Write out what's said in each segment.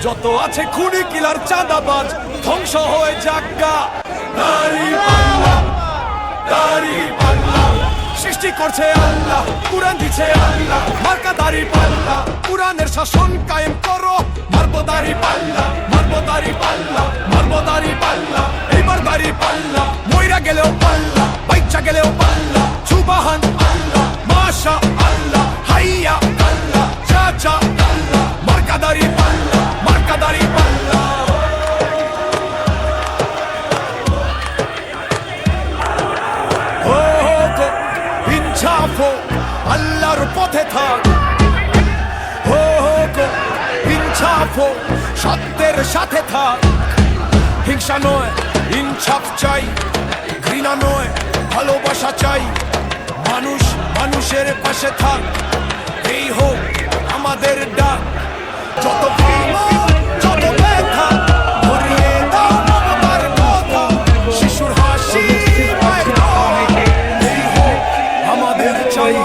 যত আছে খুনি কিলার চাঁদাবাজ ধ্বংস হয়ে যাগা। দাঁড়িপাল্লা দাঁড়িপাল্লা সৃষ্টি করছে আল্লাহ, কুরআন দিচ্ছে আল্লাহ। মার্কা দাঁড়িপাল্লা, কুরআনের শাসন কায়েম করো। মারবো দাঁড়িপাল্লা, মারবো দাঁড়িপাল্লা, মারবো দাঁড়িপাল্লা। এইবার দাঁড়িপাল্লা মইরা গেলেও পাল্লা, বাইচ্চা গেলেও পাল্লা। সুবহান আল্লাহ, মাশা আল্লাহ, হাইয়া আল্লাহ, চাচা আল্লাহ। মার্কা দাঁড়িপাল্লা, মার্কা দাঁড়িপাল্লা। আল্লাহর পথে থাক, ইনসাফ সত্যের সাথে থাক। হিংসা নয় ইনসাফ চাই, ঘৃণা নয় ভালোবাসা চাই। মানুষ মানুষের পাশে থাক, এই হোক আমাদের ডাক। যত যত ব্যথা ভরিয়ে দাও মমতার কথা। শিশুর হাসি এই হোক আমাদের চাই।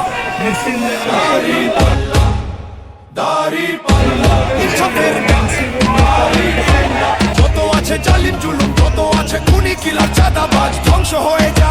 যত আছে জালিম জুলুম, যত আছে খুনি কিলার চাঁদাবাজ ধ্বংস হয়ে যায়।